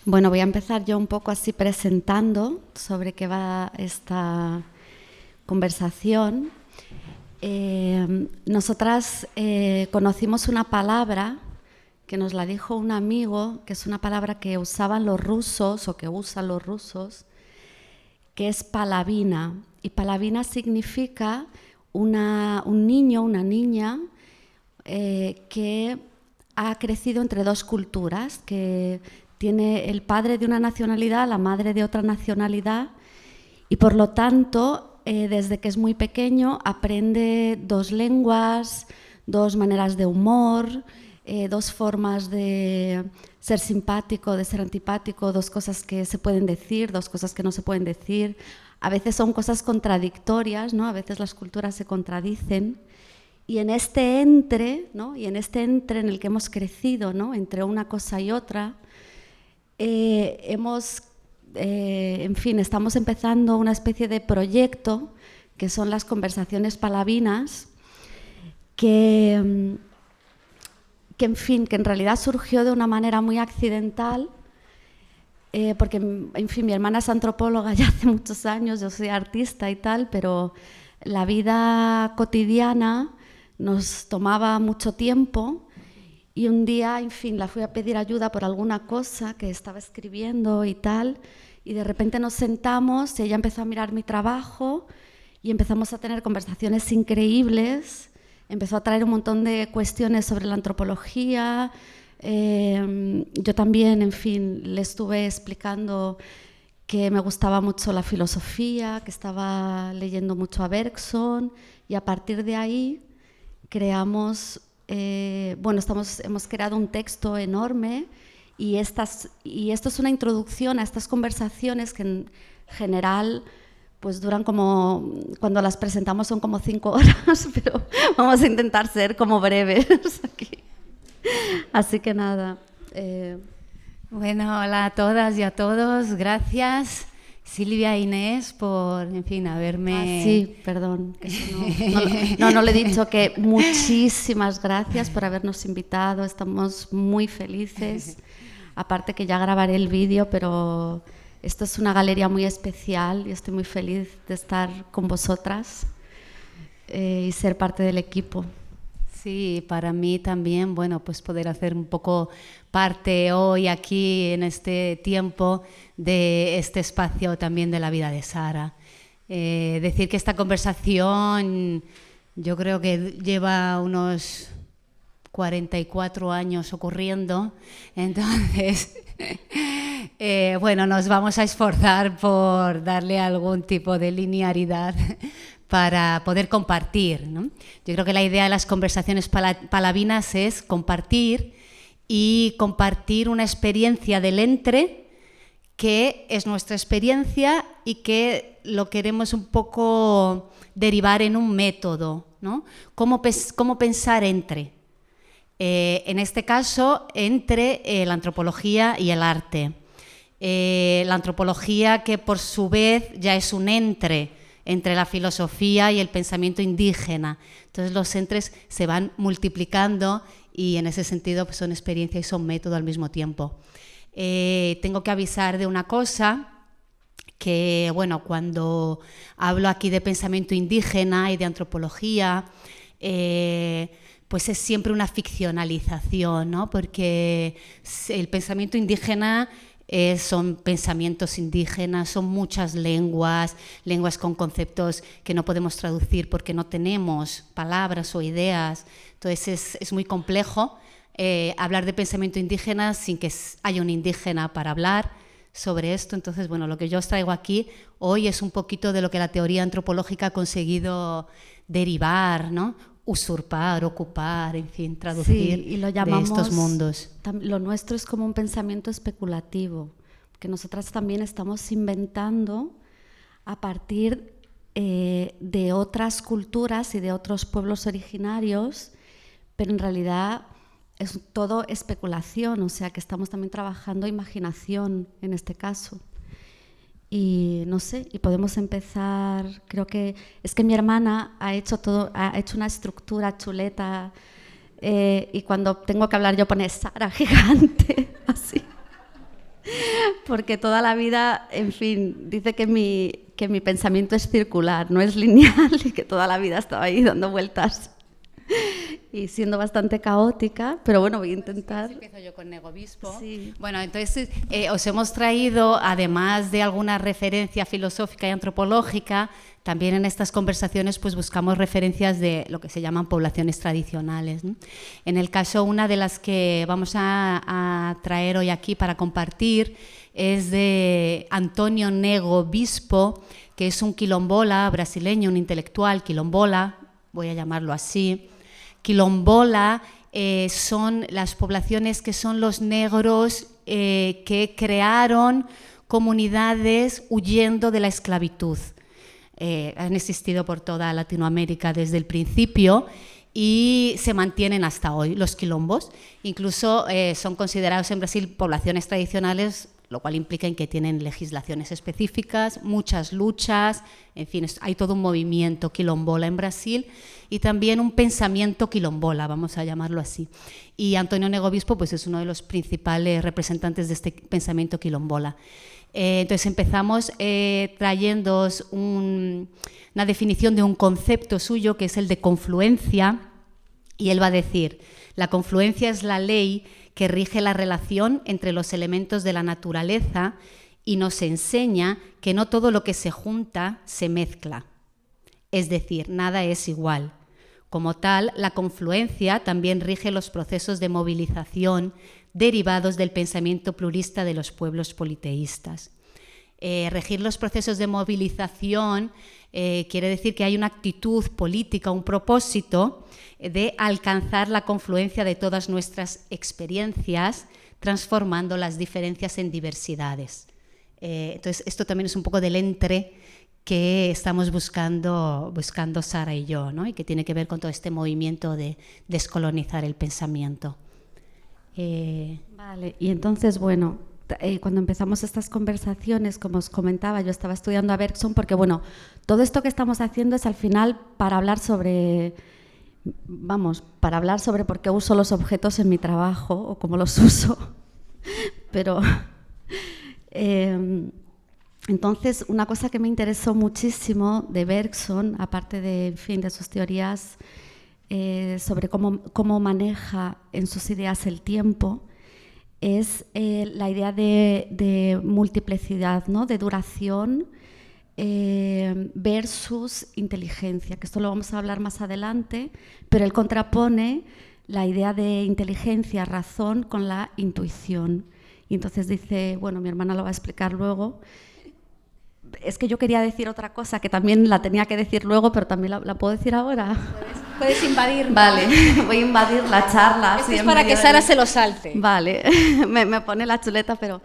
Bueno, voy a empezar yo un poco así presentando sobre qué va esta conversación. Nosotras conocimos una palabra que nos la dijo un amigo, que es una palabra que usaban los rusos o que usan los rusos, que es palavina. Y palavina significa un niño, una niña que ha crecido entre dos culturas, que tiene el padre de una nacionalidad, la madre de otra nacionalidad, y por lo tanto, desde que es muy pequeño, aprende dos lenguas, dos maneras de humor, dos formas de ser simpático, de ser antipático, dos cosas que se pueden decir, dos cosas que no se pueden decir. A veces son cosas contradictorias, ¿no? A veces las culturas se contradicen. Y en este entre, ¿no? Y en este entre en el que hemos crecido, ¿no? Entre una cosa y otra, en fin, estamos empezando una especie de proyecto que son las conversaciones palavinas, que en fin, que en realidad surgió de una manera muy accidental, porque, en fin, mi hermana es antropóloga ya hace muchos años, yo soy artista y tal, pero la vida cotidiana nos tomaba mucho tiempo y un día, en fin, la fui a pedir ayuda por alguna cosa que estaba escribiendo y tal, y de repente nos sentamos y ella empezó a mirar mi trabajo y empezamos a tener conversaciones increíbles. Empezó a traer un montón de cuestiones sobre la antropología. Yo también, en fin, le estuve explicando que me gustaba mucho la filosofía, que estaba leyendo mucho a Bergson, y a partir de ahí creamos, hemos creado un texto enorme, y esto es una introducción a estas conversaciones que en general pues duran como, cuando las presentamos son como 5 horas, pero vamos a intentar ser como breves aquí. Así que nada. Bueno, hola a todas y a todos. Gracias, Silvia e Inés, por, en fin, haberme... sí, perdón. Que no le he dicho que muchísimas gracias por habernos invitado. Estamos muy felices. Aparte que ya grabaré el vídeo, pero... Esto es una galería muy especial y estoy muy feliz de estar con vosotras y ser parte del equipo. Sí, para mí también, bueno, pues poder hacer un poco parte hoy aquí en este tiempo de este espacio también de la vida de Sara. Decir que esta conversación yo creo que lleva unos 44 años ocurriendo, entonces... bueno, nos vamos a esforzar por darle algún tipo de linearidad para poder compartir, ¿no? Yo creo que la idea de las conversaciones palavinas es compartir y compartir una experiencia del entre que es nuestra experiencia y que lo queremos un poco derivar en un método, ¿no? ¿Cómo pensar entre? En este caso, entre la antropología y el arte. La antropología que por su vez ya es un entre la filosofía y el pensamiento indígena. Entonces los entres se van multiplicando y en ese sentido pues, son experiencia y son método al mismo tiempo. Tengo que avisar de una cosa, que bueno, cuando hablo aquí de pensamiento indígena y de antropología, pues es siempre una ficcionalización, ¿no? Porque el pensamiento indígena son pensamientos indígenas, son muchas lenguas con conceptos que no podemos traducir porque no tenemos palabras o ideas. Entonces es muy complejo hablar de pensamiento indígena sin que haya un indígena para hablar sobre esto. Entonces, bueno, lo que yo os traigo aquí hoy es un poquito de lo que la teoría antropológica ha conseguido derivar, ¿no? Usurpar, ocupar, en fin, traducir y lo llamamos, de estos mundos. Lo nuestro es como un pensamiento especulativo, que nosotras también estamos inventando a partir de otras culturas y de otros pueblos originarios, pero en realidad es todo especulación, o sea que estamos también trabajando imaginación en este caso. Y no sé, y podemos empezar, creo que es que mi hermana ha hecho una estructura chuleta, y cuando tengo que hablar yo pone Sara gigante así. Porque toda la vida, en fin, dice que mi pensamiento es circular, no es lineal, y que toda la vida estaba ahí dando vueltas y siendo bastante caótica, pero bueno, voy a intentar. Empiezo yo con Negobispo. Sí. Bueno, entonces os hemos traído, además de alguna referencia filosófica y antropológica, también en estas conversaciones pues buscamos referencias de lo que se llaman poblaciones tradicionales, ¿no? En el caso, una de las que vamos a traer hoy aquí para compartir es de Antonio Negobispo, que es un quilombola brasileño, un intelectual quilombola, voy a llamarlo así. Quilombola son las poblaciones que son los negros que crearon comunidades huyendo de la esclavitud. Han existido por toda Latinoamérica desde el principio y se mantienen hasta hoy, los quilombos. Incluso son considerados en Brasil poblaciones tradicionales, lo cual implica en que tienen legislaciones específicas, muchas luchas, en fin, hay todo un movimiento quilombola en Brasil y también un pensamiento quilombola, vamos a llamarlo así. Y Antonio Negobispo pues, es uno de los principales representantes de este pensamiento quilombola. Entonces empezamos trayéndoos una definición de un concepto suyo que es el de confluencia, y él va a decir: la confluencia es la ley que rige la relación entre los elementos de la naturaleza y nos enseña que no todo lo que se junta se mezcla, es decir, nada es igual. Como tal, la confluencia también rige los procesos de movilización derivados del pensamiento pluralista de los pueblos politeístas. Regir los procesos de movilización quiere decir que hay una actitud política, un propósito de alcanzar la confluencia de todas nuestras experiencias, transformando las diferencias en diversidades. Entonces, esto también es un poco del entre que estamos buscando Sara y yo, ¿no? Y que tiene que ver con todo este movimiento de descolonizar el pensamiento. Vale, y entonces, bueno, cuando empezamos estas conversaciones, como os comentaba, yo estaba estudiando a Bergson porque, bueno, todo esto que estamos haciendo es al final para hablar sobre por qué uso los objetos en mi trabajo o cómo los uso. Pero entonces, una cosa que me interesó muchísimo de Bergson, aparte de, en fin, de sus teorías sobre cómo maneja en sus ideas el tiempo, es la idea de multiplicidad, ¿no? De duración versus inteligencia, que esto lo vamos a hablar más adelante, pero él contrapone la idea de inteligencia, razón, con la intuición. Y entonces dice, bueno, mi hermana lo va a explicar luego. Es que yo quería decir otra cosa, que también la tenía que decir luego, pero también la puedo decir ahora. Puedes invadir. Vale, voy a invadir la charla. Esto es para que Sara se lo salte. Vale, me pone la chuleta, pero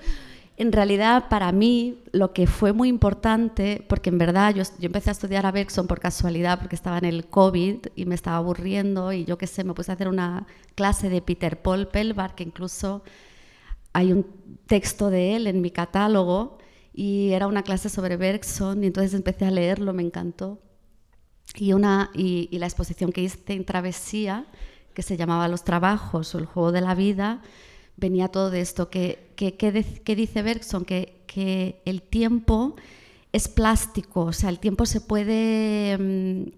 en realidad para mí lo que fue muy importante, porque en verdad yo empecé a estudiar a Bergson por casualidad, porque estaba en el COVID y me estaba aburriendo y yo qué sé, me puse a hacer una clase de Peter Paul Pelvar, que incluso hay un texto de él en mi catálogo, y era una clase sobre Bergson y entonces empecé a leerlo, me encantó. Y la exposición que hice en Travesía, que se llamaba Los trabajos o el juego de la vida, venía todo de esto, que dice Bergson, que el tiempo es plástico, o sea, el tiempo el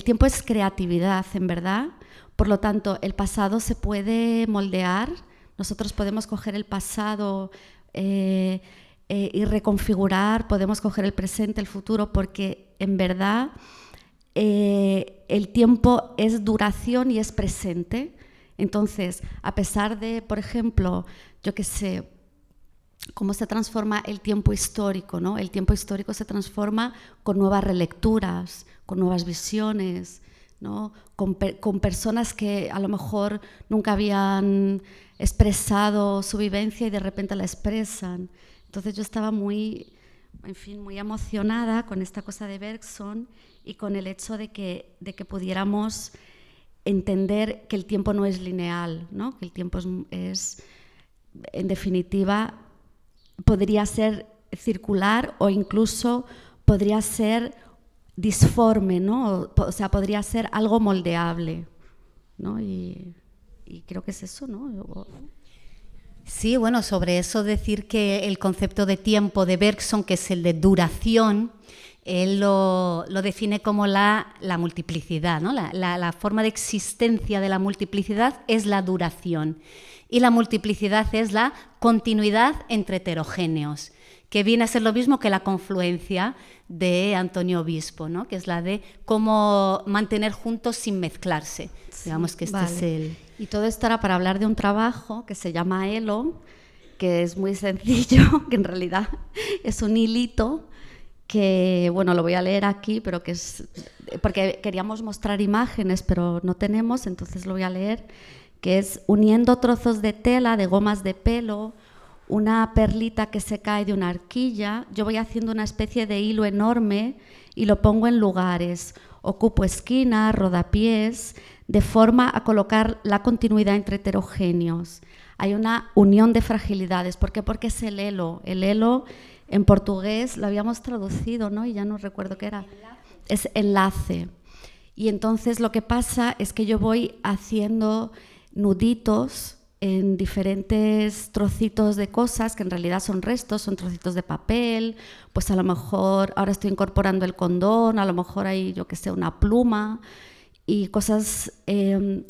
tiempo es creatividad, en verdad. Por lo tanto, el pasado se puede moldear, nosotros podemos coger el pasado y reconfigurar, podemos coger el presente, el futuro, porque en verdad el tiempo es duración y es presente. Entonces, a pesar de, por ejemplo, yo qué sé, cómo se transforma el tiempo histórico, ¿no? El tiempo histórico se transforma con nuevas relecturas, con nuevas visiones, ¿no? Con personas que a lo mejor nunca habían expresado su vivencia y de repente la expresan. Entonces yo estaba muy emocionada con esta cosa de Bergson y con el hecho de que pudiéramos entender que el tiempo no es lineal, ¿no? Que el tiempo es, en definitiva, podría ser circular o incluso podría ser disforme, ¿no? O sea, podría ser algo moldeable, ¿no? Y creo que es eso, ¿no? Sí, bueno, sobre eso decir que el concepto de tiempo de Bergson, que es el de duración, él lo define como la multiplicidad, ¿no? La forma de existencia de la multiplicidad es la duración y la multiplicidad es la continuidad entre heterogéneos, que viene a ser lo mismo que la confluencia de Antonio Obispo, ¿no? Que es la de cómo mantener juntos sin mezclarse. Sí, digamos que este es el... Y todo esto era para hablar de un trabajo que se llama Elo, que es muy sencillo, que en realidad es un hilito que, bueno, lo voy a leer aquí, pero que es... porque queríamos mostrar imágenes, pero no tenemos, entonces lo voy a leer, que es uniendo trozos de tela, de gomas de pelo, una perlita que se cae de una arquilla, yo voy haciendo una especie de hilo enorme y lo pongo en lugares, ocupo esquinas, rodapiés, de forma a colocar la continuidad entre heterogéneos. Hay una unión de fragilidades. ¿Por qué? Porque es el elo. El elo en portugués lo habíamos traducido, ¿no? Y ya no recuerdo qué era. Es enlace. Y entonces lo que pasa es que yo voy haciendo nuditos en diferentes trocitos de cosas que en realidad son restos, son trocitos de papel, pues a lo mejor ahora estoy incorporando el condón, a lo mejor hay, yo que sé, una pluma y cosas que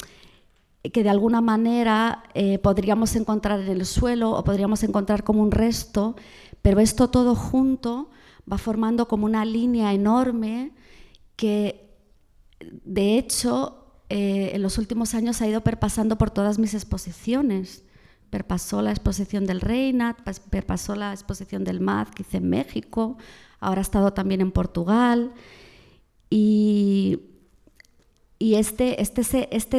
de alguna manera podríamos encontrar en el suelo o podríamos encontrar como un resto, pero esto todo junto va formando como una línea enorme que de hecho en los últimos años ha ido perpasando por todas mis exposiciones. Perpasó la exposición del Reina, perpasó la exposición del MAD que hice en México, ahora ha estado también en Portugal. Y este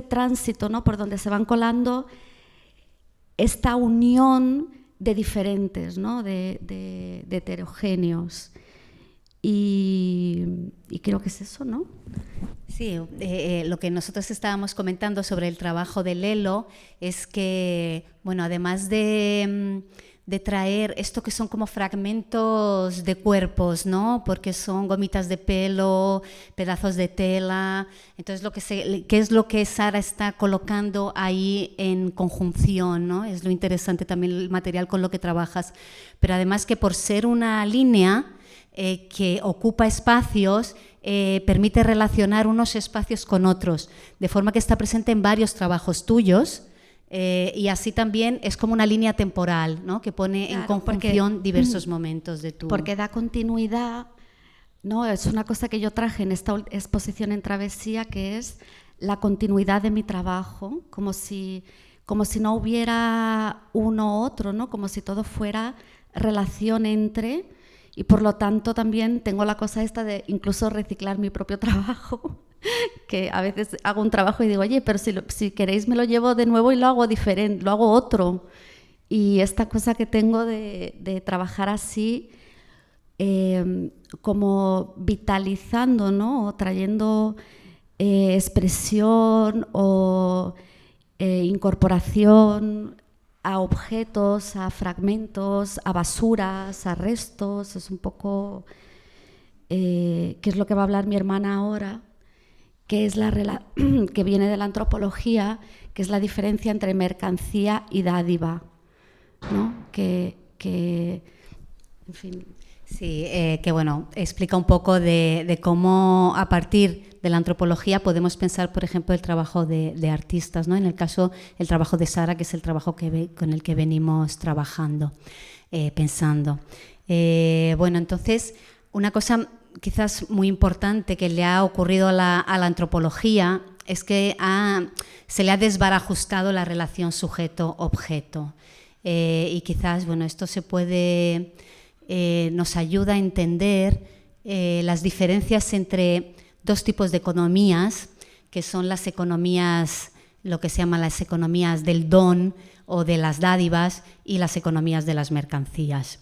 tránsito, ¿no? Por donde se van colando esta unión de diferentes, ¿no? de heterogéneos. Y creo que es eso, ¿no? Sí, lo que nosotros estábamos comentando sobre el trabajo del Elo es que, bueno, además de traer esto que son como fragmentos de cuerpos, ¿no? Porque son gomitas de pelo, pedazos de tela. Entonces, ¿qué es lo que Sara está colocando ahí en conjunción, ¿no? Es lo interesante también el material con lo que trabajas. Pero además que por ser una línea que ocupa espacios, permite relacionar unos espacios con otros, de forma que está presente en varios trabajos tuyos y así también es como una línea temporal, ¿no? Que pone en conjunción diversos momentos de tu... Porque da continuidad, ¿no? Es una cosa que yo traje en esta exposición en Travesía, que es la continuidad de mi trabajo, como si no hubiera uno u otro, ¿no? Como si todo fuera relación entre... Y por lo tanto también tengo la cosa esta de incluso reciclar mi propio trabajo, que a veces hago un trabajo y digo, oye, pero si queréis me lo llevo de nuevo y lo hago diferente, lo hago otro. Y esta cosa que tengo de trabajar así, como vitalizando, ¿no? O trayendo expresión o incorporación a objetos, a fragmentos, a basuras, a restos. Es un poco que es lo que va a hablar mi hermana ahora, que es que viene de la antropología, que es la diferencia entre mercancía y dádiva, ¿no? En fin. Sí, que bueno, explica un poco de cómo a partir de la antropología podemos pensar, por ejemplo, el trabajo de artistas, ¿no? En el caso, el trabajo de Sara, que es el trabajo con el que venimos trabajando, pensando. Bueno, entonces, una cosa quizás muy importante que le ha ocurrido a la antropología es que se le ha desbarajustado la relación sujeto-objeto. Y quizás, bueno, esto se puede... nos ayuda a entender las diferencias entre dos tipos de economías, que son las economías, lo que se llaman las economías del don o de las dádivas y las economías de las mercancías.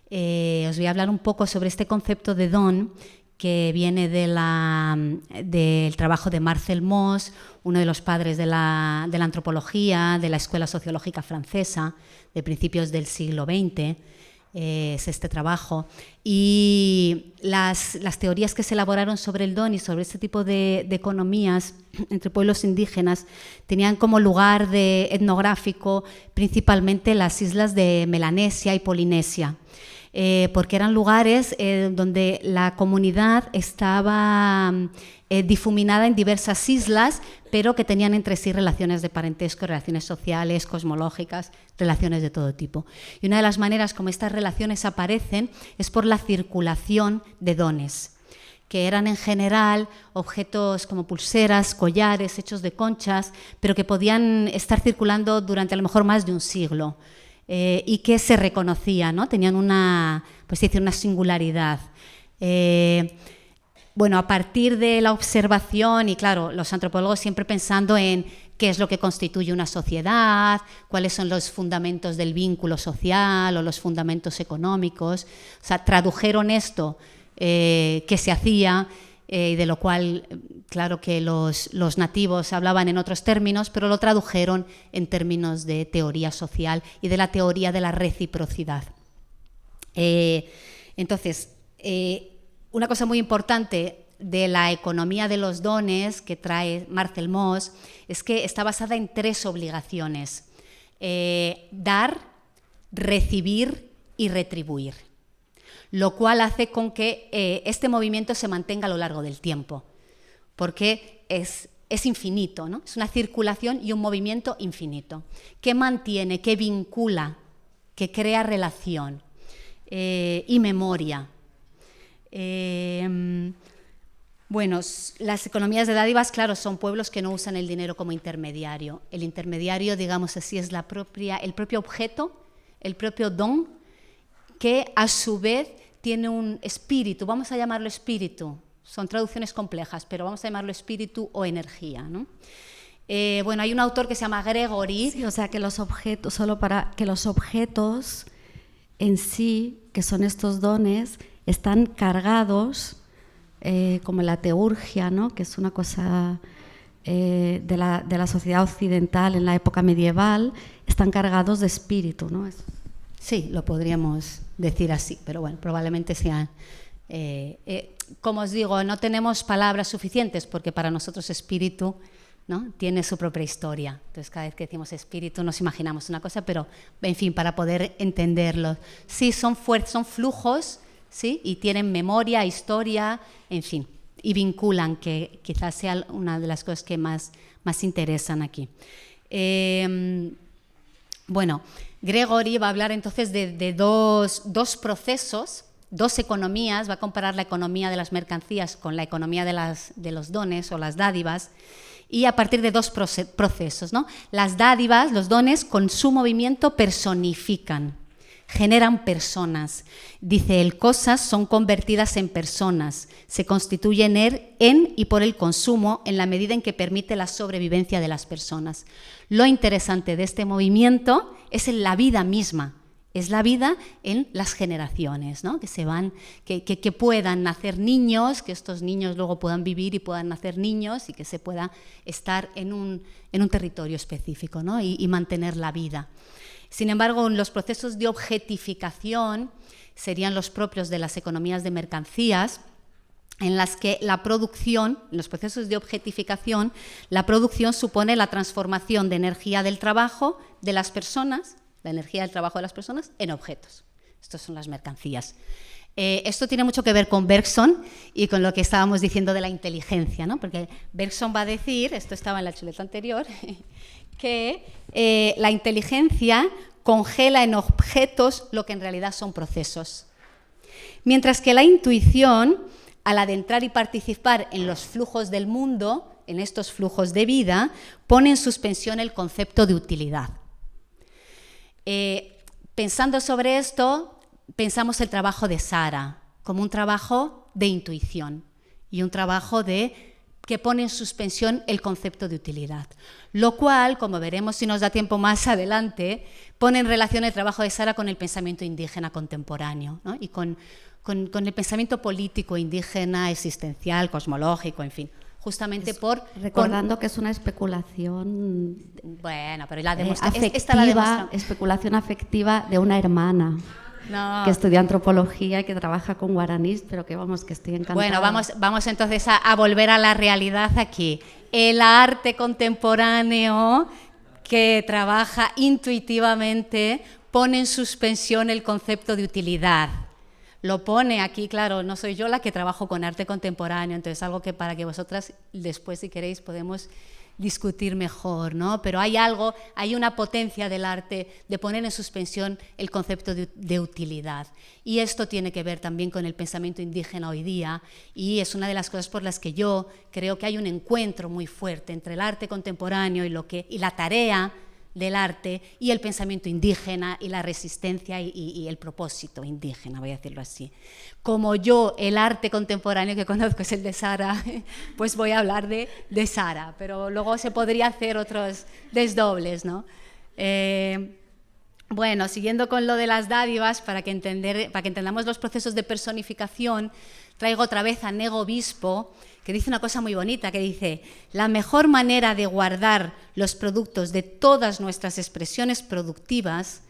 Os voy a hablar un poco sobre este concepto de don que viene del trabajo de Marcel Mauss, uno de los padres de la antropología, de la Escuela Sociológica Francesa, de principios del siglo XX, es este trabajo. Y las teorías que se elaboraron sobre el don y sobre este tipo de economías entre pueblos indígenas tenían como lugar etnográfico principalmente las islas de Melanesia y Polinesia, porque eran lugares donde la comunidad estaba difuminada en diversas islas, pero que tenían entre sí relaciones de parentesco, relaciones sociales, cosmológicas, relaciones de todo tipo. Y una de las maneras como estas relaciones aparecen es por la circulación de dones, que eran en general objetos como pulseras, collares hechos de conchas, pero que podían estar circulando durante a lo mejor más de un siglo, y que se reconocían, ¿no? Tenían una singularidad. Bueno, a partir de la observación, y claro, los antropólogos siempre pensando en qué es lo que constituye una sociedad, cuáles son los fundamentos del vínculo social o los fundamentos económicos, o sea, tradujeron esto que se hacía, y de lo cual, claro que los nativos hablaban en otros términos, pero lo tradujeron en términos de teoría social y de la teoría de la reciprocidad. Entonces, una cosa muy importante de la economía de los dones que trae Marcel Mauss es que está basada en 3 obligaciones: dar, recibir y retribuir, lo cual hace con que este movimiento se mantenga a lo largo del tiempo, porque es infinito, ¿no? Es una circulación y un movimiento infinito, que mantiene, que vincula, que crea relación y memoria. Bueno, las economías de dádivas, claro, son pueblos que no usan el dinero como intermediario. El intermediario, digamos así, es el propio objeto, el propio don, que a su vez tiene un espíritu, vamos a llamarlo espíritu, son traducciones complejas, pero vamos a llamarlo espíritu o energía, ¿no? Bueno, hay un autor que se llama Gregory. Sí, o sea, que los objetos, solo para que los objetos en sí, que son estos dones, están cargados, como la teurgia, ¿no? Que es una cosa de la sociedad occidental en la época medieval, están cargados de espíritu, ¿no? Sí, lo podríamos decir así, pero bueno, probablemente sean... como os digo, no tenemos palabras suficientes porque para nosotros espíritu, ¿no? Tiene su propia historia. Entonces, cada vez que decimos espíritu nos imaginamos una cosa, pero, en fin, para poder entenderlo. Sí, son flujos, ¿sí? Y tienen memoria, historia, en fin, y vinculan, que quizás sea una de las cosas que más interesan aquí. Bueno, Gregory va a hablar entonces de dos procesos, 2 economías, va a comparar la economía de las mercancías con la economía de los dones o las dádivas, y a partir de 2 procesos, ¿no? Las dádivas, los dones, con su movimiento personifican, generan personas. Dice él, cosas son convertidas en personas, se constituyen en y por el consumo en la medida en que permite la sobrevivencia de las personas. Lo interesante de este movimiento es en la vida misma, es la vida en las generaciones, ¿no? Que puedan nacer niños, que estos niños luego puedan vivir y puedan nacer niños y que se pueda estar en un territorio específico, ¿no? y mantener la vida. Sin embargo, los procesos de objetificación serían los propios de las economías de mercancías, en las que la producción, en los procesos de objetificación, la producción supone la transformación de energía del trabajo de las personas, la energía del trabajo de las personas, en objetos. Estas son las mercancías. Esto tiene mucho que ver con Bergson y con lo que estábamos diciendo de la inteligencia, ¿no? Porque Bergson va a decir, esto estaba en la chuleta anterior, que la inteligencia congela en objetos lo que en realidad son procesos. Mientras que la intuición, al adentrar y participar en los flujos del mundo, en estos flujos de vida, pone en suspensión el concepto de utilidad. Pensando sobre esto, pensamos el trabajo de Sara como un trabajo de intuición y un trabajo que pone en suspensión el concepto de utilidad. Lo cual, como veremos si nos da tiempo más adelante, pone en relación el trabajo de Sara con el pensamiento indígena contemporáneo, ¿no? Y con el pensamiento político indígena, existencial, cosmológico, en fin. Justamente recordando que es una especulación, bueno, pero la afectiva, especulación afectiva de una hermana. No. que estudia antropología y que trabaja con guaraníes, pero que vamos, que estoy encantada. Bueno, vamos entonces a volver a la realidad aquí. El arte contemporáneo que trabaja intuitivamente pone en suspensión el concepto de utilidad. Lo pone aquí, claro, no soy yo la que trabajo con arte contemporáneo, entonces algo que para que vosotras después, si queréis, podemos discutir mejor, ¿no? Pero hay una potencia del arte de poner en suspensión el concepto de utilidad. Y esto tiene que ver también con el pensamiento indígena hoy día, y es una de las cosas por las que yo creo que hay un encuentro muy fuerte entre el arte contemporáneo y la tarea del arte y el pensamiento indígena y la resistencia y el propósito indígena, voy a decirlo así. Como yo el arte contemporáneo que conozco es el de Sara, pues voy a hablar de Sara, pero luego se podría hacer otros desdobles, ¿no? Bueno, siguiendo con lo de las dádivas, para que entendamos los procesos de personificación, traigo otra vez a Nego Bispo, que dice una cosa muy bonita, que dice: la mejor manera de guardar los productos de todas nuestras expresiones productivas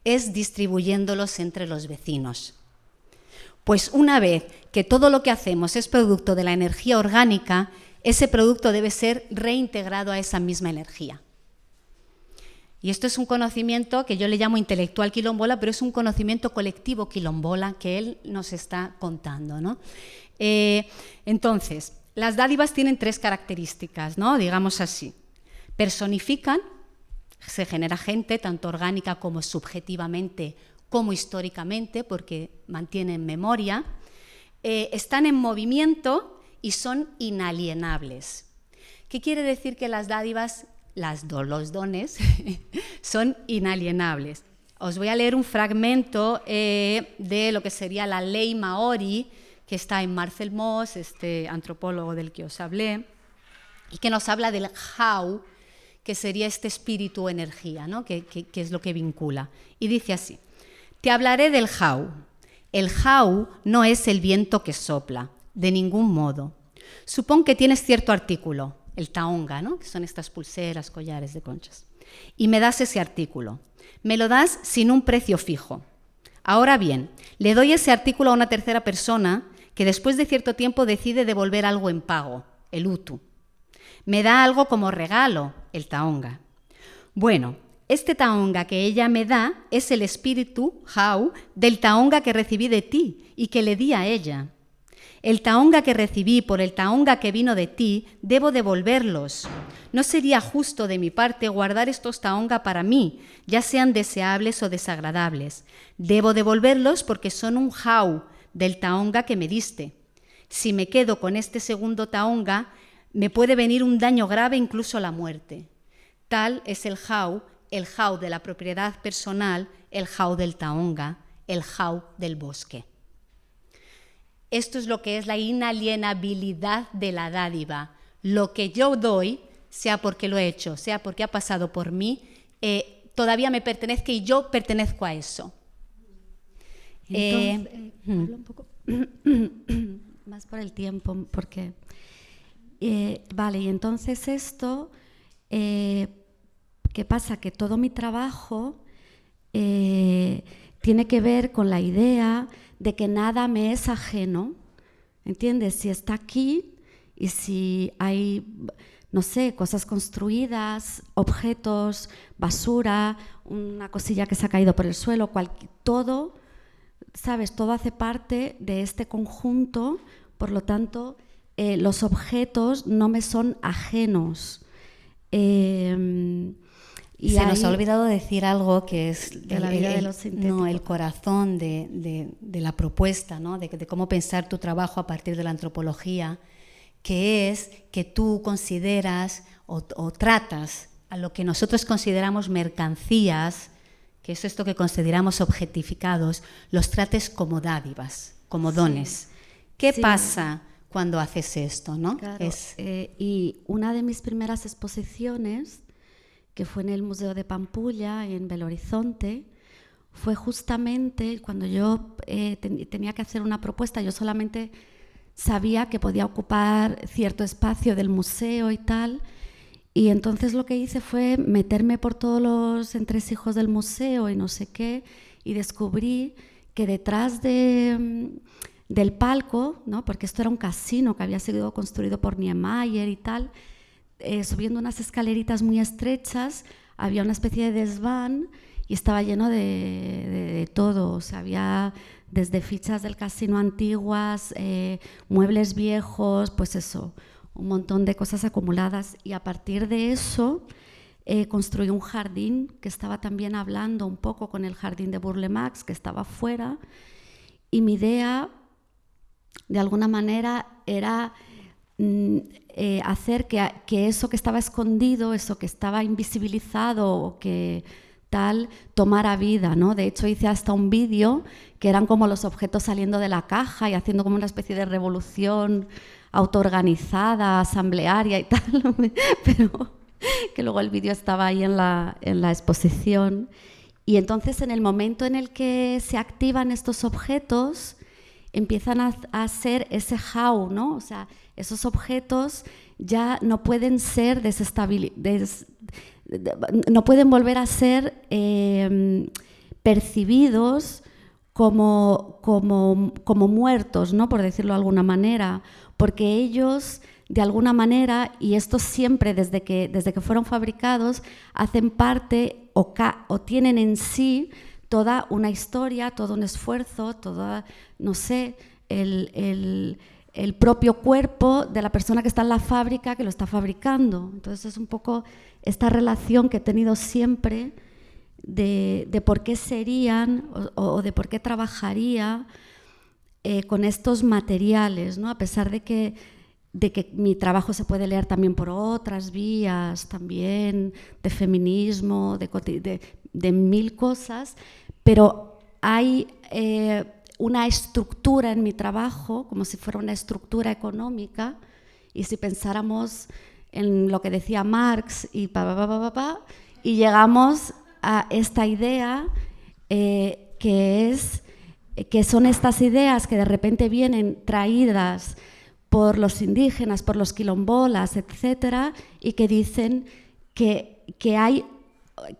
es distribuyéndolos entre los vecinos. Pues una vez que todo lo que hacemos es producto de la energía orgánica, ese producto debe ser reintegrado a esa misma energía. Y esto es un conocimiento que yo le llamo intelectual quilombola, pero es un conocimiento colectivo quilombola que él nos está contando, ¿no? Entonces, las dádivas tienen 3 características, ¿no? Digamos así. Personifican, se genera gente, tanto orgánica como subjetivamente, como históricamente, porque mantienen memoria. Están en movimiento y son inalienables. ¿Qué quiere decir que las dádivas, los dones, son inalienables? Os voy a leer un fragmento de lo que sería la ley Maori, que está en Marcel Mauss, este antropólogo del que os hablé, y que nos habla del Hau, que sería este espíritu o energía, ¿no? que es lo que vincula. Y dice así: te hablaré del Hau. El Hau no es el viento que sopla, de ningún modo. Supón que tienes cierto artículo, el taonga, ¿no? Que son estas pulseras, collares de conchas, y me das ese artículo. Me lo das sin un precio fijo. Ahora bien, le doy ese artículo a una tercera persona que después de cierto tiempo decide devolver algo en pago, el utu. Me da algo como regalo, el taonga. Bueno, este taonga que ella me da es el espíritu, Hau, del taonga que recibí de ti y que le di a ella. El taonga que recibí por el taonga que vino de ti, debo devolverlos. No sería justo de mi parte guardar estos taonga para mí, ya sean deseables o desagradables. Debo devolverlos porque son un Hau del taonga que me diste. Si me quedo con este segundo taonga, me puede venir un daño grave, incluso la muerte. Tal es el Hau de la propiedad personal, el Hau del taonga, el Hau del bosque. Esto es lo que es la inalienabilidad de la dádiva. Lo que yo doy, sea porque lo he hecho, sea porque ha pasado por mí, todavía me pertenezca y yo pertenezco a eso. Entonces, hablo un poco más por el tiempo, porque... vale, y entonces esto, ¿qué pasa? Que todo mi trabajo tiene que ver con la idea de que nada me es ajeno, ¿entiendes? Si está aquí y si hay, no sé, cosas construidas, objetos, basura, una cosilla que se ha caído por el suelo, todo, ¿sabes? Todo hace parte de este conjunto, por lo tanto, los objetos no me son ajenos. Y se nos ha olvidado decir algo que es de la vida de los sintéticos. El corazón de la propuesta, ¿no? de cómo pensar tu trabajo a partir de la antropología, que es que tú consideras o tratas a lo que nosotros consideramos mercancías, que es esto que consideramos objetificados, los trates como dádivas, como dones. ¿Qué pasa cuando haces esto, ¿no? Claro, y una de mis primeras exposiciones, que fue en el Museo de Pampulla, en Belo Horizonte, fue justamente cuando yo tenía que hacer una propuesta. Yo solamente sabía que podía ocupar cierto espacio del museo y tal, y entonces lo que hice fue meterme por todos los entresijos del museo y no sé qué, y descubrí que detrás del palco, ¿no? Porque esto era un casino que había sido construido por Niemeyer y tal, subiendo unas escaleritas muy estrechas, había una especie de desván y estaba lleno de todo. O sea, había desde fichas del casino antiguas, muebles viejos, pues eso, un montón de cosas acumuladas. Y a partir de eso construí un jardín que estaba también hablando un poco con el jardín de Burle-Marx, que estaba fuera. Y mi idea, de alguna manera, era hacer que eso que estaba escondido, eso que estaba invisibilizado o que tal, tomara vida, ¿no? De hecho, hice hasta un vídeo que eran como los objetos saliendo de la caja y haciendo como una especie de revolución autoorganizada, asamblearia y tal, pero que luego el vídeo estaba ahí en la exposición. Y entonces, en el momento en el que se activan estos objetos, empiezan a ser ese how, ¿no? O sea, esos objetos ya no pueden ser no pueden volver a ser percibidos como muertos, ¿no? Por decirlo de alguna manera, porque ellos, de alguna manera, y esto siempre desde que fueron fabricados, hacen parte o tienen en sí toda una historia, todo un esfuerzo, toda, no sé, el propio cuerpo de la persona que está en la fábrica que lo está fabricando. Entonces es un poco esta relación que he tenido siempre de por qué serían o de por qué trabajaría con estos materiales, ¿no? A pesar de que mi trabajo se puede leer también por otras vías, también de feminismo, de mil cosas, pero hay una estructura en mi trabajo, como si fuera una estructura económica, y si pensáramos en lo que decía Marx y y llegamos a esta idea que son estas ideas que de repente vienen traídas por los indígenas, por los quilombolas, etcétera, y que dicen que hay,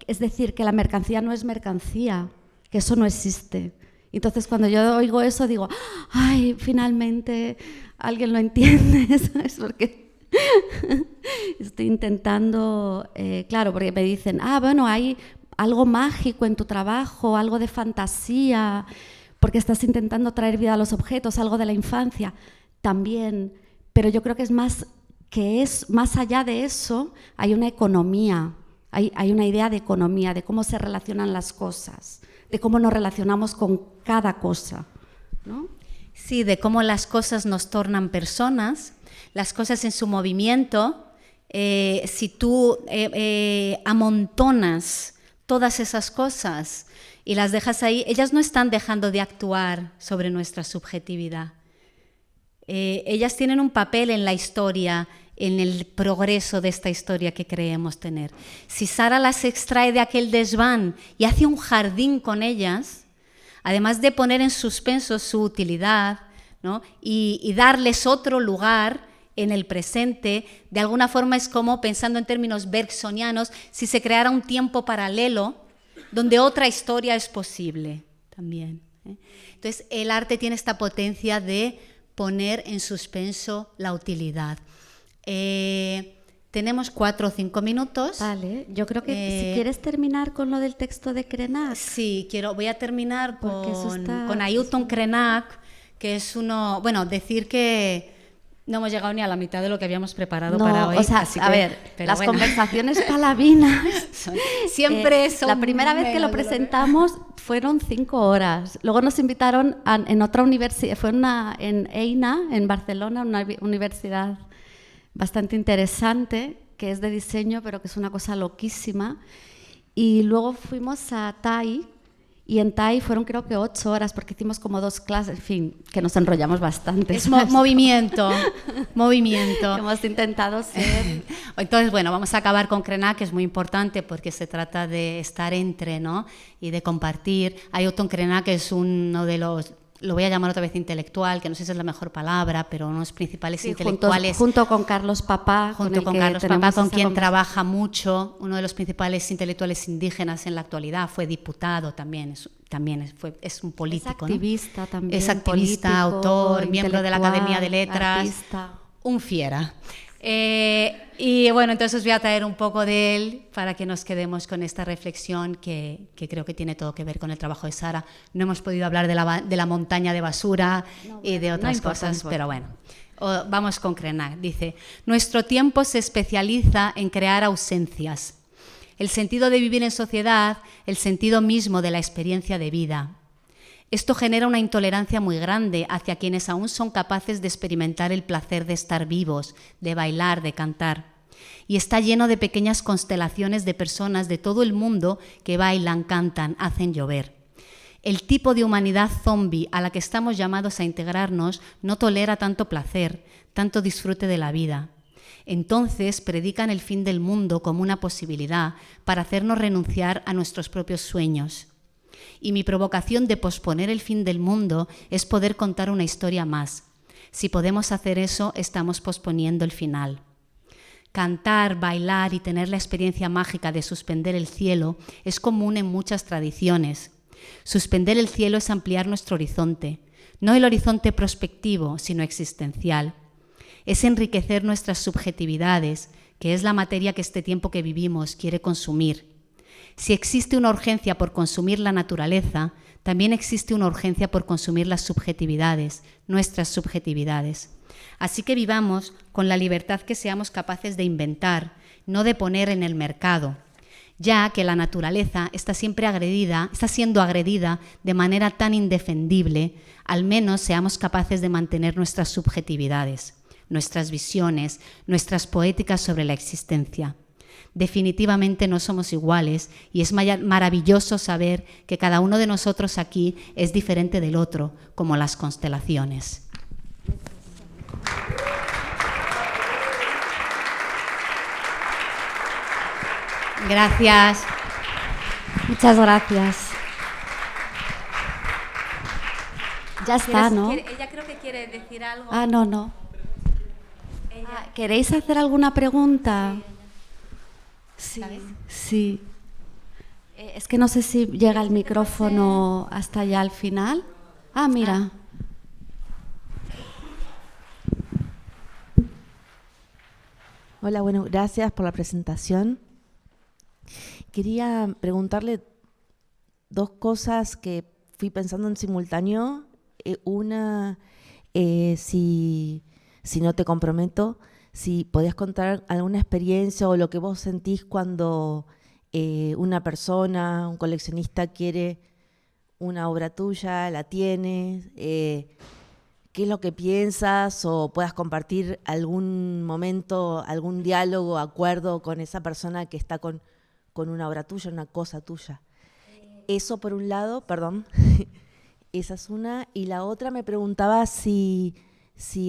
es decir, que la mercancía no es mercancía, que eso no existe. Entonces, cuando yo oigo eso, digo, ¡ay, finalmente alguien lo entiende! ¿Sabes? Porque estoy intentando, claro, porque me dicen, bueno, hay algo mágico en tu trabajo, algo de fantasía, porque estás intentando traer vida a los objetos, algo de la infancia. También, pero yo creo que es más allá de eso, hay una economía, hay una idea de economía, de cómo se relacionan las cosas, de cómo nos relacionamos con cada cosa, ¿no? Sí, de cómo las cosas nos tornan personas, las cosas en su movimiento. Si tú amontonas todas esas cosas y las dejas ahí, ellas no están dejando de actuar sobre nuestra subjetividad. Ellas tienen un papel en la historia, en el progreso de esta historia que creemos tener. Si Sara las extrae de aquel desván y hace un jardín con ellas, además de poner en suspenso su utilidad, ¿no? y darles otro lugar en el presente, de alguna forma es como, pensando en términos bergsonianos, si se creara un tiempo paralelo donde otra historia es posible también. Entonces, el arte tiene esta potencia de poner en suspenso la utilidad. Tenemos 4 o 5 minutos. Vale, yo creo que si quieres terminar con lo del texto de Krenak. Sí, voy a terminar con Ailton Krenak, que es uno, bueno, decir que no hemos llegado ni a la mitad de lo que habíamos preparado para hoy. O sea, así a ver, las conversaciones palabinas siempre son... La primera vez que lo presentamos fueron 5 horas. Luego nos invitaron en otra universidad, fue en EINA, en Barcelona, una universidad bastante interesante, que es de diseño, pero que es una cosa loquísima. Y luego fuimos a TAI, y en TAI fueron creo que 8 horas, porque hicimos como 2 clases, en fin, que nos enrollamos bastante. Es movimiento. Hemos intentado ser... Entonces, bueno, vamos a acabar con Krenak, que es muy importante porque se trata de estar entre, ¿no? Y de compartir. Ailton Krenak es uno de los lo voy a llamar otra vez intelectual, que no sé si es la mejor palabra, pero uno de los principales sí, intelectuales. Junto con Carlos Papá. Con quien trabaja mucho, uno de los principales intelectuales indígenas en la actualidad, fue diputado también, es un político. Es activista, ¿no? También. Es activista, político, autor, miembro de la Academia de Letras. Artista. Un fiera. Y bueno, entonces os voy a traer un poco de él para que nos quedemos con esta reflexión que creo que tiene todo que ver con el trabajo de Sara. No hemos podido hablar de la montaña de basura y de otras cosas, pero bueno. Vamos con Krenak. Dice, nuestro tiempo se especializa en crear ausencias. El sentido de vivir en sociedad, el sentido mismo de la experiencia de vida. Esto genera una intolerancia muy grande hacia quienes aún son capaces de experimentar el placer de estar vivos, de bailar, de cantar. Y está lleno de pequeñas constelaciones de personas de todo el mundo que bailan, cantan, hacen llover. El tipo de humanidad zombie a la que estamos llamados a integrarnos no tolera tanto placer, tanto disfrute de la vida. Entonces predican el fin del mundo como una posibilidad para hacernos renunciar a nuestros propios sueños. Y mi provocación de posponer el fin del mundo es poder contar una historia más. Si podemos hacer eso, estamos posponiendo el final. Cantar, bailar y tener la experiencia mágica de suspender el cielo es común en muchas tradiciones. Suspender el cielo es ampliar nuestro horizonte, no el horizonte prospectivo, sino existencial. Es enriquecer nuestras subjetividades, que es la materia que este tiempo que vivimos quiere consumir. Si existe una urgencia por consumir la naturaleza, también existe una urgencia por consumir las subjetividades, nuestras subjetividades. Así que vivamos con la libertad que seamos capaces de inventar, no de poner en el mercado, ya que la naturaleza está siendo agredida de manera tan indefendible, al menos seamos capaces de mantener nuestras subjetividades, nuestras visiones, nuestras poéticas sobre la existencia. Definitivamente no somos iguales y es maravilloso saber que cada uno de nosotros aquí es diferente del otro, como las constelaciones. Gracias. Muchas gracias. Ya está, ¿no? Ella creo que quiere decir algo. No. ¿Queréis hacer alguna pregunta? Sí. Es que no sé si llega el micrófono hasta allá al final. Mira. Hola, bueno, gracias por la presentación. Quería preguntarle dos cosas que fui pensando en simultáneo. Una, si no te comprometo, si podías contar alguna experiencia o lo que vos sentís cuando una persona, un coleccionista quiere una obra tuya, la tiene, qué es lo que piensas o puedas compartir algún momento, algún diálogo, acuerdo con esa persona que está con una obra tuya, una cosa tuya. Eso por un lado, perdón, esa es una. Y la otra me preguntaba si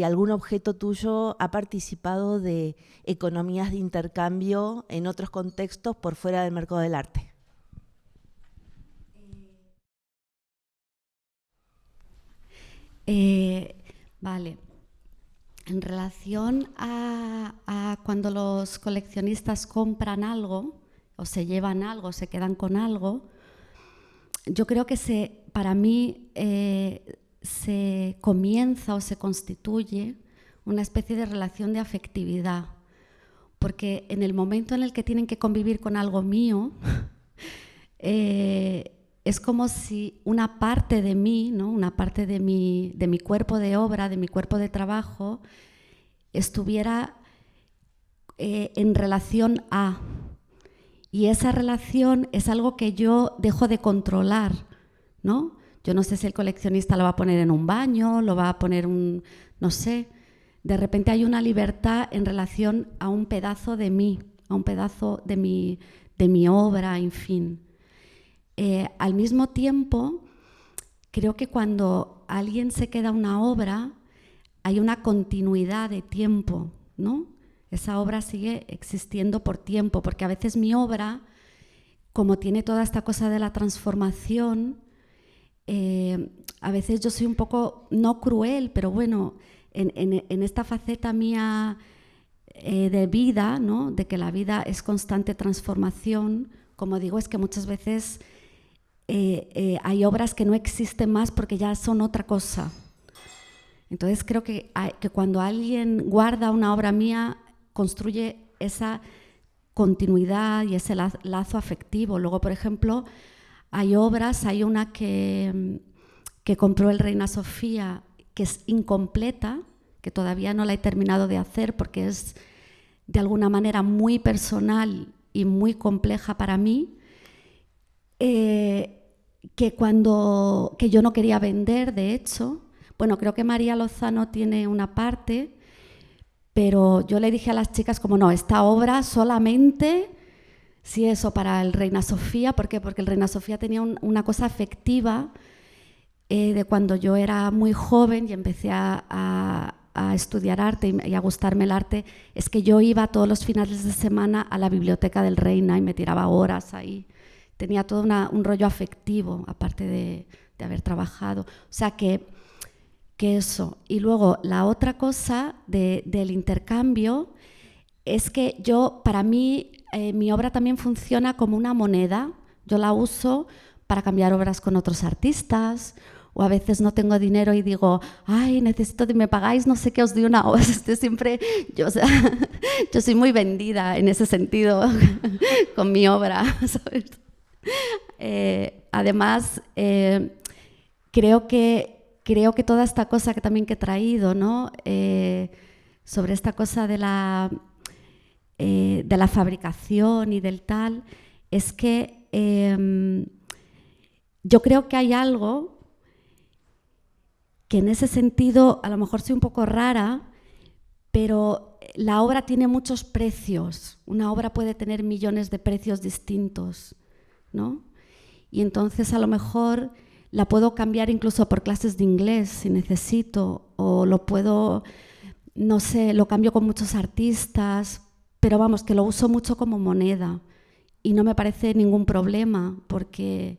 algún objeto tuyo ha participado de economías de intercambio en otros contextos por fuera del mercado del arte. Vale. En relación a cuando los coleccionistas compran algo o se llevan algo, se quedan con algo, yo creo que para mí se comienza o se constituye una especie de relación de afectividad, porque en el momento en el que tienen que convivir con algo mío, es como si una parte de mí, ¿no? Una parte de mi cuerpo de obra, de mi cuerpo de trabajo, estuviera en relación a. Y esa relación es algo que yo dejo de controlar, ¿no? Yo no sé si el coleccionista lo va a poner en un baño, lo va a poner no sé. De repente hay una libertad en relación a un pedazo de mí, a un pedazo de mi obra, en fin. Al mismo tiempo, creo que cuando alguien se queda una obra, hay una continuidad de tiempo, ¿no? Esa obra sigue existiendo por tiempo, porque a veces mi obra, como tiene toda esta cosa de la transformación, a veces yo soy un poco, no cruel, pero bueno, en esta faceta mía de vida, ¿no? De que la vida es constante transformación, como digo, es que muchas veces hay obras que no existen más porque ya son otra cosa. Entonces creo que cuando alguien guarda una obra mía, construye esa continuidad y ese lazo afectivo. Luego, por ejemplo, hay obras, hay una que compró el Reina Sofía, que es incompleta, que todavía no la he terminado de hacer porque es de alguna manera muy personal y muy compleja para mí, que yo no quería vender, de hecho. Bueno, creo que María Lozano tiene una parte, pero yo le dije a las chicas como no, esta obra solamente, sí, eso para el Reina Sofía. ¿Por qué? Porque el Reina Sofía tenía una cosa afectiva de cuando yo era muy joven y empecé a estudiar arte y a gustarme el arte, es que yo iba todos los finales de semana a la biblioteca del Reina y me tiraba horas ahí. Tenía todo un rollo afectivo, aparte de haber trabajado. O sea que eso. Y luego la otra cosa del intercambio es que para mí, mi obra también funciona como una moneda. Yo la uso para cambiar obras con otros artistas, o a veces no tengo dinero y digo, ay, necesito que me pagáis, no sé qué, os doy una obra. Yo soy muy vendida en ese sentido con mi obra, ¿sabes? Además, creo que toda esta cosa que también que he traído, ¿no? Sobre esta cosa de la fabricación y del tal, es que yo creo que hay algo que en ese sentido a lo mejor soy un poco rara, pero la obra tiene muchos precios. Una obra puede tener millones de precios distintos, ¿no? Y entonces a lo mejor la puedo cambiar incluso por clases de inglés si necesito, o lo puedo, no sé, lo cambio con muchos artistas, pero vamos, que lo uso mucho como moneda y no me parece ningún problema porque,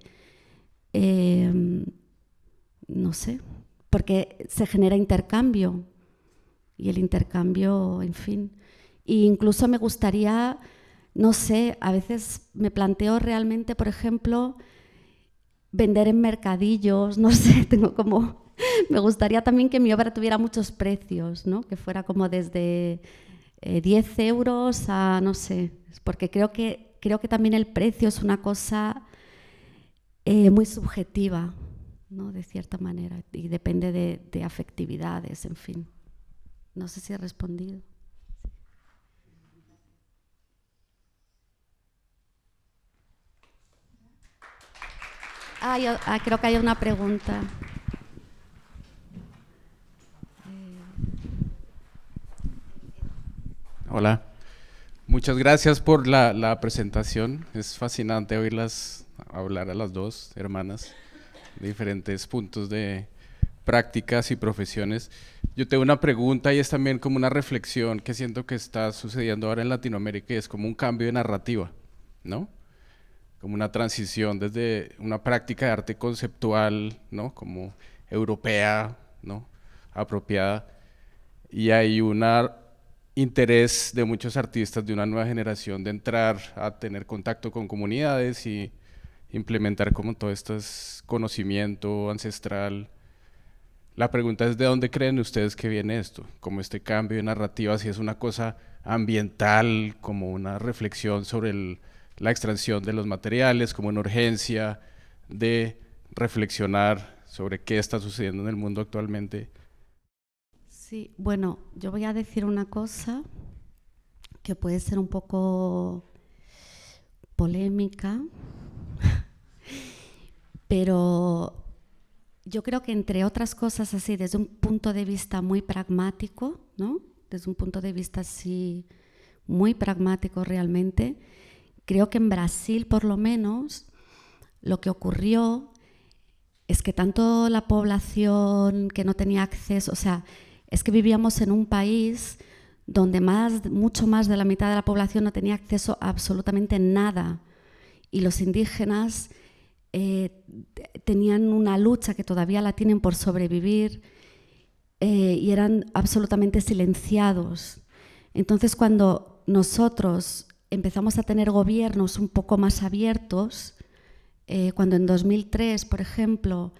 no sé, porque se genera intercambio y el intercambio, en fin. E incluso me gustaría, no sé, a veces me planteo realmente, por ejemplo, vender en mercadillos, no sé, me gustaría también que mi obra tuviera muchos precios, ¿no? Que fuera como desde 10 euros a, no sé, porque creo que también el precio es una cosa muy subjetiva, ¿no? De cierta manera, y depende de afectividades, en fin. No sé si he respondido. Creo que hay una pregunta. Hola, muchas gracias por la presentación. Es fascinante oírlas hablar a las dos hermanas de diferentes puntos de prácticas y profesiones. Yo tengo una pregunta y es también como una reflexión que siento que está sucediendo ahora en Latinoamérica y es como un cambio de narrativa, ¿no? Como una transición desde una práctica de arte conceptual, ¿no? Como europea, ¿no? Apropiada, y hay un interés de muchos artistas de una nueva generación de entrar a tener contacto con comunidades y implementar como todo este conocimiento ancestral. La pregunta es, ¿de dónde creen ustedes que viene esto? Como este cambio de narrativa, si es una cosa ambiental, como una reflexión sobre la extracción de los materiales, como una urgencia de reflexionar sobre qué está sucediendo en el mundo actualmente. Sí, bueno, yo voy a decir una cosa que puede ser un poco polémica, pero yo creo que entre otras cosas así, desde un punto de vista muy pragmático, ¿no? Desde un punto de vista así muy pragmático realmente, creo que en Brasil por lo menos lo que ocurrió es que tanto la población que no tenía acceso, o sea, es que vivíamos en un país donde mucho más de la mitad de la población no tenía acceso a absolutamente nada, y los indígenas tenían una lucha, que todavía la tienen, por sobrevivir, y eran absolutamente silenciados. Entonces, cuando nosotros empezamos a tener gobiernos un poco más abiertos, cuando en 2003, por ejemplo,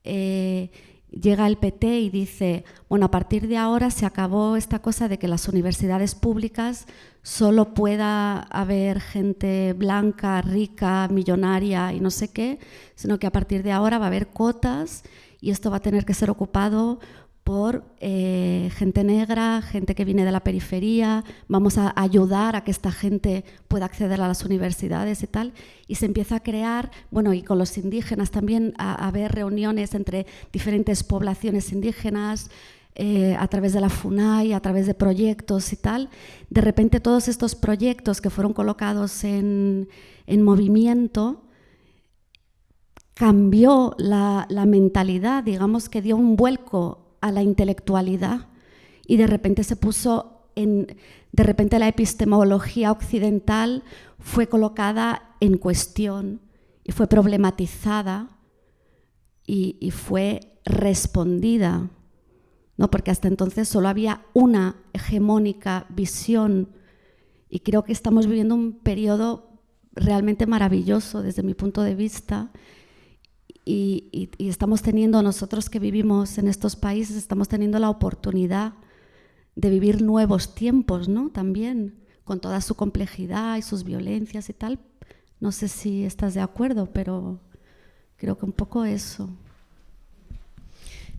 llega el PT y dice, bueno, a partir de ahora se acabó esta cosa de que las universidades públicas solo pueda haber gente blanca, rica, millonaria y no sé qué, sino que a partir de ahora va a haber cuotas y esto va a tener que ser ocupado por gente negra, gente que viene de la periferia, vamos a ayudar a que esta gente pueda acceder a las universidades y tal. Y se empieza a crear, bueno, y con los indígenas también, a haber reuniones entre diferentes poblaciones indígenas, a través de la FUNAI, a través de proyectos y tal. De repente todos estos proyectos que fueron colocados en movimiento, cambió la mentalidad, digamos que dio un vuelco a la intelectualidad y de repente de repente la epistemología occidental fue colocada en cuestión y fue problematizada y fue respondida, ¿no? Porque hasta entonces solo había una hegemónica visión y creo que estamos viviendo un periodo realmente maravilloso desde mi punto de vista. Y estamos teniendo, nosotros que vivimos en estos países, estamos teniendo la oportunidad de vivir nuevos tiempos, ¿no? También, con toda su complejidad y sus violencias y tal. No sé si estás de acuerdo, pero creo que un poco eso.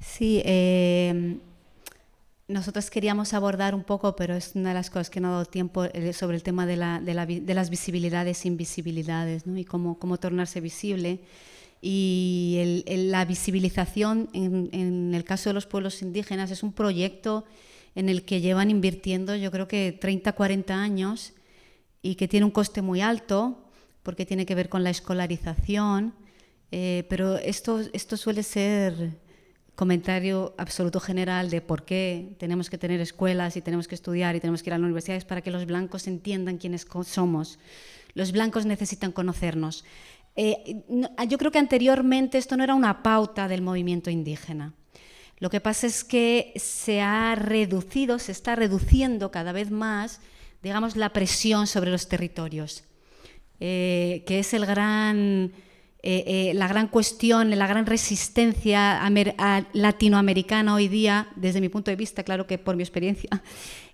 Sí, nosotros queríamos abordar un poco, pero es una de las cosas que no ha dado tiempo, sobre el tema de las visibilidades e invisibilidades, ¿no? Y cómo tornarse visible. Y la visibilización en el caso de los pueblos indígenas es un proyecto en el que llevan invirtiendo, yo creo que 30, 40 años, y que tiene un coste muy alto porque tiene que ver con la escolarización, pero esto suele ser comentario absoluto general de por qué tenemos que tener escuelas y tenemos que estudiar y tenemos que ir a las universidades para que los blancos entiendan quiénes somos. Los blancos necesitan conocernos. Yo creo que anteriormente esto no era una pauta del movimiento indígena. Lo que pasa es que se está reduciendo cada vez más, digamos, la presión sobre los territorios, que es la gran cuestión, la gran resistencia latinoamericana hoy día, desde mi punto de vista, claro que por mi experiencia,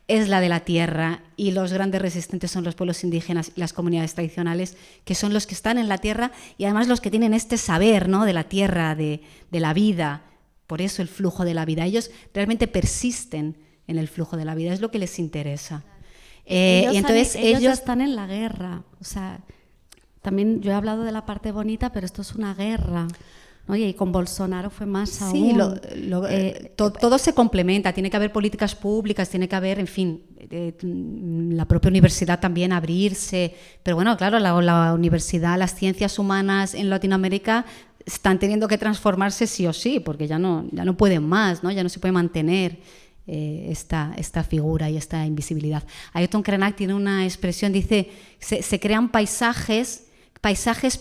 es la de la tierra, y los grandes resistentes son los pueblos indígenas y las comunidades tradicionales, que son los que están en la tierra y además los que tienen este saber, ¿no?, de la tierra, de la vida. Por eso el flujo de la vida. Ellos realmente persisten en el flujo de la vida, es lo que les interesa. Ellos están en la guerra. O sea, también yo he hablado de la parte bonita, pero esto es una guerra. Oye, y con Bolsonaro fue más aún. Sí, todo se complementa, tiene que haber políticas públicas, tiene que haber, en fin, la propia universidad también abrirse, pero bueno, claro, la universidad, las ciencias humanas en Latinoamérica están teniendo que transformarse sí o sí, porque ya no pueden más, ¿no? Ya no se puede mantener esta figura y esta invisibilidad. Ailton Krenak tiene una expresión, dice, se crean paisajes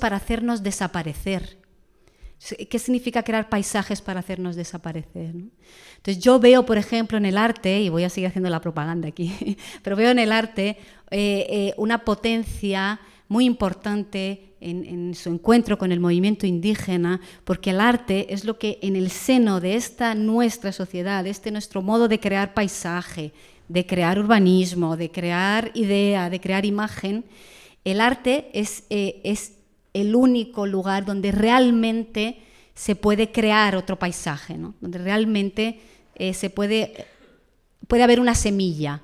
para hacernos desaparecer. ¿Qué significa crear paisajes para hacernos desaparecer, ¿no? Entonces yo veo, por ejemplo, en el arte, y voy a seguir haciendo la propaganda aquí, pero veo en el arte una potencia muy importante en su encuentro con el movimiento indígena, porque el arte es lo que en el seno de esta nuestra sociedad, de nuestro modo de crear paisaje, de crear urbanismo, de crear idea, de crear imagen, el arte es el único lugar donde realmente se puede crear otro paisaje, ¿no? Donde realmente puede haber una semilla,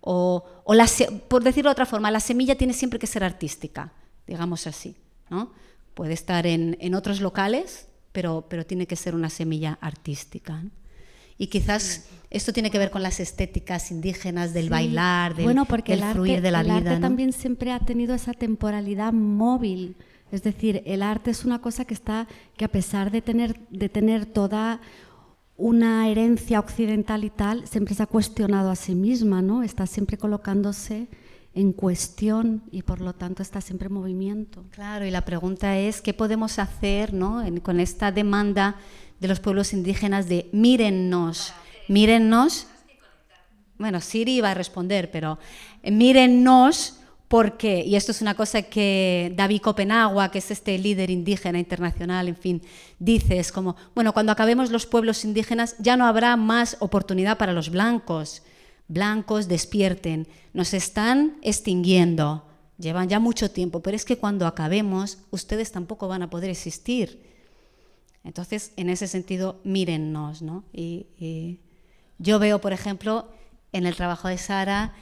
por decirlo de otra forma, la semilla tiene siempre que ser artística, digamos así, ¿no? Puede estar en otros locales, pero tiene que ser una semilla artística, ¿no? Y quizás esto tiene que ver con las estéticas indígenas del bailar, del fluir de la vida, el arte, ¿no? también siempre ha tenido esa temporalidad móvil. Es decir, el arte es una cosa que a pesar de tener toda una herencia occidental y tal, siempre se ha cuestionado a sí misma, ¿no? Está siempre colocándose en cuestión y por lo tanto está siempre en movimiento. Claro, y la pregunta es, ¿qué podemos hacer, ¿no?, con esta demanda de los pueblos indígenas de mírennos? Mírennos. Bueno, Siri iba a responder, pero mírennos. Porque, y esto es una cosa que David Copenagua, que es este líder indígena internacional, en fin, dice, es como, bueno, cuando acabemos los pueblos indígenas ya no habrá más oportunidad para los blancos. Blancos, despierten, nos están extinguiendo, llevan ya mucho tiempo, pero es que cuando acabemos, ustedes tampoco van a poder existir. Entonces, en ese sentido, mírennos, ¿no? Y yo veo, por ejemplo, en el trabajo de Sara,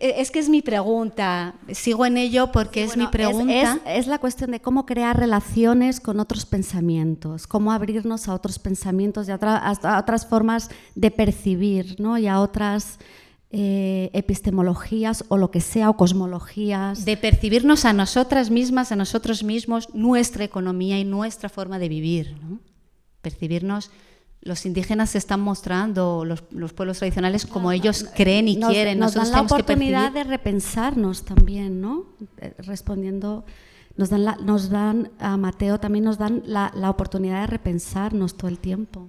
es que es mi pregunta, sigo en ello porque sí, es mi pregunta. Es la cuestión de cómo crear relaciones con otros pensamientos, cómo abrirnos a otros pensamientos y a otras formas de percibir, ¿no? Y a otras epistemologías o lo que sea, o cosmologías. De percibirnos a nosotras mismas, a nosotros mismos, nuestra economía y nuestra forma de vivir, ¿no? Percibirnos. Los indígenas se están mostrando, los pueblos tradicionales, como ellos creen y quieren. Nos dan la oportunidad de repensarnos también, ¿no? Respondiendo, a Mateo también nos dan la oportunidad de repensarnos todo el tiempo.